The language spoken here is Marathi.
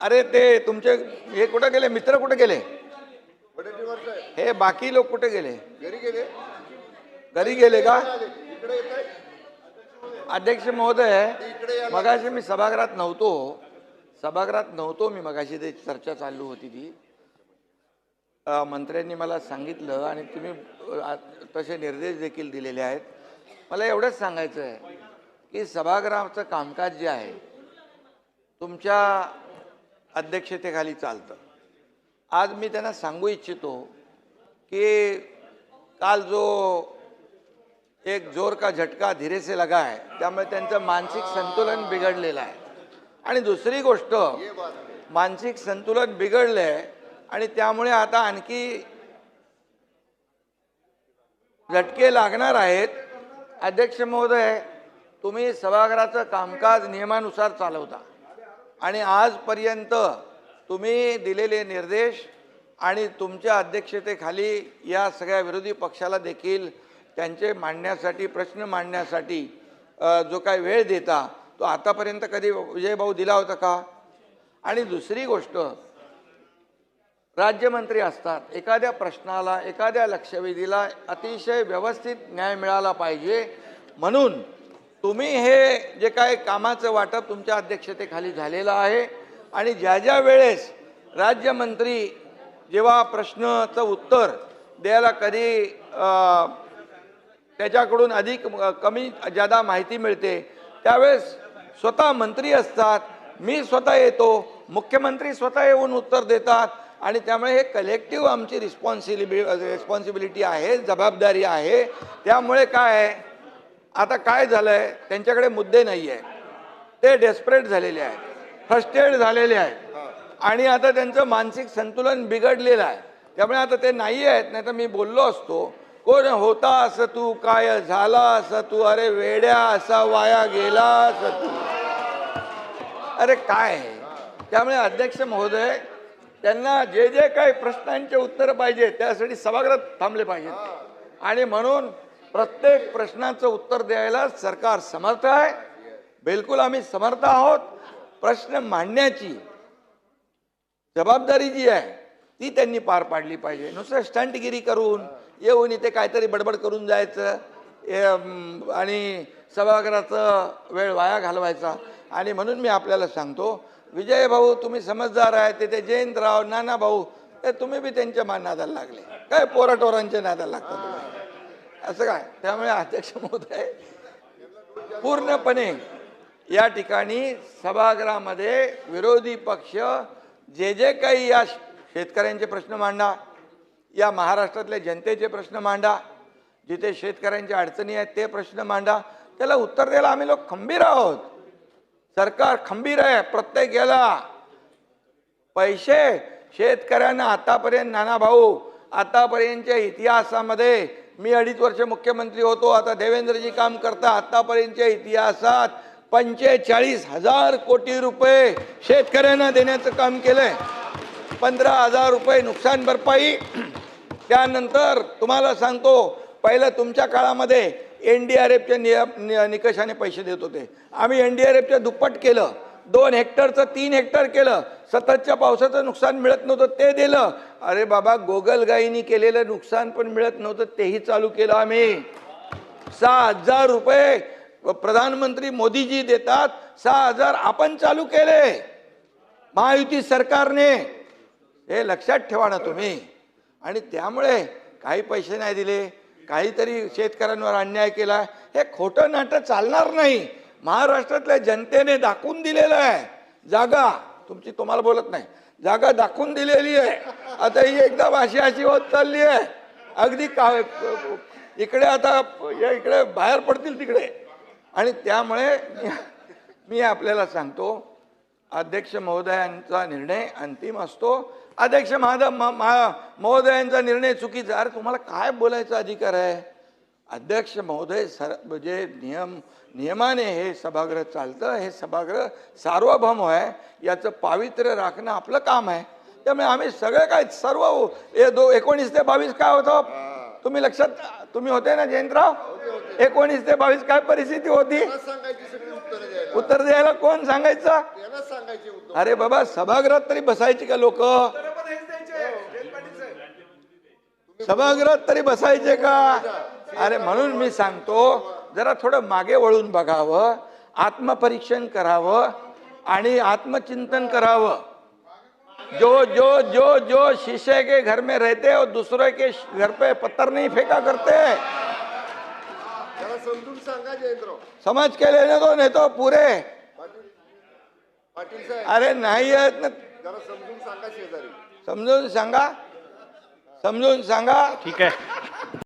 अरे ते तुमचे हे कुठे गेले, मित्र कुठे गेले, हे बाकी लोक कुठे गेले? घरी गेले का? अध्यक्ष महोदय, मगाशी मी सभागृहात नव्हतो मी मगाशी ते चर्चा चालू होती ती, मंत्र्यांनी मला सांगितलं आणि तुम्ही तसे निर्देश देखील दिलेले आहेत. मला एवढंच सांगायचं आहे की सभागृहाचं कामकाज जे आहे तुमच्या अध्यक्षतेखाली चालतं. आज मी त्यांना सांगू इच्छितो की काल जो एक जोर का झटका धीरे से लगा है, त्यामुळे त्यांचं मानसिक संतुलन बिघडलेलं आहे. आणि दुसरी गोष्ट, मानसिक संतुलन बिघडलंय आणि त्यामुळे आता आणखी झटके लागणार आहेत. अध्यक्ष महोदय, तुम्ही सभागृहाचं कामकाज नियमानुसार चालवता आणि आजपर्यंत तुम्ही दिलेले निर्देश आणि तुमच्या अध्यक्षतेखाली या सगळ्या विरोधी पक्षाला देखील त्यांचे मांडण्यासाठी, प्रश्न मांडण्यासाठी जो काही वेळ देता तो आतापर्यंत कधी विजय भाऊ दिला होता का? आणि दुसरी गोष्ट, राज्यमंत्री असतात, एखाद्या प्रश्नाला, एखाद्या लक्षवेधीला अतिशय व्यवस्थित न्याय मिळाला पाहिजे, म्हणून तुम्ही हे जे काय कामाचं वाटप तुमच्या अध्यक्षतेखाली झालेलं आहे आणि ज्या ज्या वेळेस राज्यमंत्री जेव्हा प्रश्नाचं उत्तर द्यायला कधी त्याच्याकडून अधिक कमी जादा माहिती मिळते त्यावेळेस स्वतः मंत्री असतात, मी स्वतः येतो, मुख्यमंत्री स्वतः येऊन उत्तर देतात आणि त्यामुळे हे कलेक्टिव्ह आमची रिस्पॉन्सिबिलिटी आहे, जबाबदारी आहे. त्यामुळे काय आहे, आता काय झालंय, त्यांच्याकडे मुद्दे नाही आहे, ते डेस्परेट झालेले आहेत, फ्रस्ट्रेट झालेले आहेत आणि आता त्यांचं मानसिक संतुलन बिघडलेलं आहे. त्यामुळे आता ते नाही आहेत. नाही तर मी बोललो असतो, कोण होता असं तू, काय झाला असं तू, अरे वेड्या असा वाया गेला असं तू, अरे काय आहे. त्यामुळे अध्यक्ष महोदय, त्यांना जे जे काही प्रश्नांचे उत्तर पाहिजे त्यासाठी सभागृहात थांबले पाहिजेत आणि म्हणून प्रत्येक प्रश्नाचं उत्तर द्यायला सरकार समर्थ आहे. बिलकुल आम्ही समर्थ आहोत. प्रश्न मांडण्याची जबाबदारी जी आहे ती त्यांनी पार पाडली पाहिजे. नुसतं स्टंटगिरी करून येऊन इथे काहीतरी बडबड करून जायचं आणि सभागृहाचा वेळ वाया घालवायचा. आणि म्हणून मी आपल्याला सांगतो, विजय भाऊ तुम्ही समजदार आहे, ते जयंतराव, नाना भाऊ, ते तुम्ही बी त्यांच्या नादाला लागले, काय पोराटोरांच्या नादाला लागतात तुम्ही, असं काय. त्यामुळे अध्यक्ष महोदय, पूर्णपणे या ठिकाणी सभागृहामध्ये विरोधी पक्ष जे जे काही या शेतकऱ्यांचे प्रश्न मांडा, या महाराष्ट्रातल्या जनतेचे प्रश्न मांडा, जिथे शेतकऱ्यांच्या अडचणी आहेत ते प्रश्न मांडा, त्याला उत्तर द्यायला आम्ही लोक खंबीर आहोत. सरकार खंबीर आहे. प्रत्येक याला पैसे शेतकऱ्यांना आतापर्यंत, नाना भाऊ, आतापर्यंतच्या इतिहासामध्ये, मी 2.5 वर्ष मुख्यमंत्री होतो, आता देवेंद्रजी काम करता, आतापर्यंतच्या इतिहासात 45,000 कोटी रुपये शेतकऱ्यांना देण्याचं काम केलंय. 15,000 रुपये नुकसान भरपाई. त्यानंतर तुम्हाला सांगतो, पहिलं तुमच्या काळामध्ये NDRFच्या निकषाने पैसे देत होते, आम्ही NDRFच्या दुप्पट केलं, 2 हेक्टरचं 3 हेक्टर केलं. सततच्या पावसाचं नुकसान मिळत नव्हतं ते दिलं. अरे बाबा, गोगलगाईनी केलेलं नुकसान पण मिळत नव्हतं तेही चालू केलं आम्ही. 6,000 रुपये प्रधानमंत्री मोदीजी देतात, 6,000 आपण चालू केले महायुती सरकारने, हे लक्षात ठेवा ना तुम्ही. आणि त्यामुळे काही पैसे नाही दिले, काहीतरी शेतकऱ्यांवर अन्याय केला, हे खोटं नाटक चालणार नाही. महाराष्ट्रातल्या जनतेने दाखवून दिलेलं आहे, जागा तुमची, तुम्हाला बोलत नाही, जागा दाखवून दिलेली आहे. आता ही एकदम अशी होत चालली आहे, अगदी इकडे आता इकडे बाहेर पडतील तिकडे. आणि त्यामुळे मी आपल्याला सांगतो, अध्यक्ष महोदयांचा निर्णय अंतिम असतो. अध्यक्ष महोदयांचा निर्णय चुकीचा, अरे तुम्हाला काय बोलायचा अधिकार आहे? अध्यक्ष महोदय, जे नियमाने हे सभागृह चालतं, हे सभागृह सार्वभौम आहे, याचं पावित्र्य राखणं आपलं काम आहे. त्यामुळे आम्ही सगळे काय, सर्व 19 ते 22 काय होतं, तुम्ही लक्षात, तुम्ही होते ना जयंतराव, 19 ते 22 काय परिस्थिती होती, उत्तर द्यायला कोण सांगायचं? अरे बाबा सभागृहात तरी बसायची का लोक? सभागृहात तरी बसायचे का? अरे म्हणून मी सांगतो जरा थोडं मागे वळून बघावं, आत्मपरीक्षण करावं आणि आत्मचिंतन करावं. जो जो जो जो शीशे के घर में रहते और दूसरे के घर पे पत्थर नहीं फेंका करते. समजून सांगा जयेंद्र. समझ के लेने दो, नहीं तो पूरे. पाटील साहेब अरे नाही आहेत ना. जरा समजून सांगा शेजारी. समजून सांगा, समजून सांगा. ठीक आहे.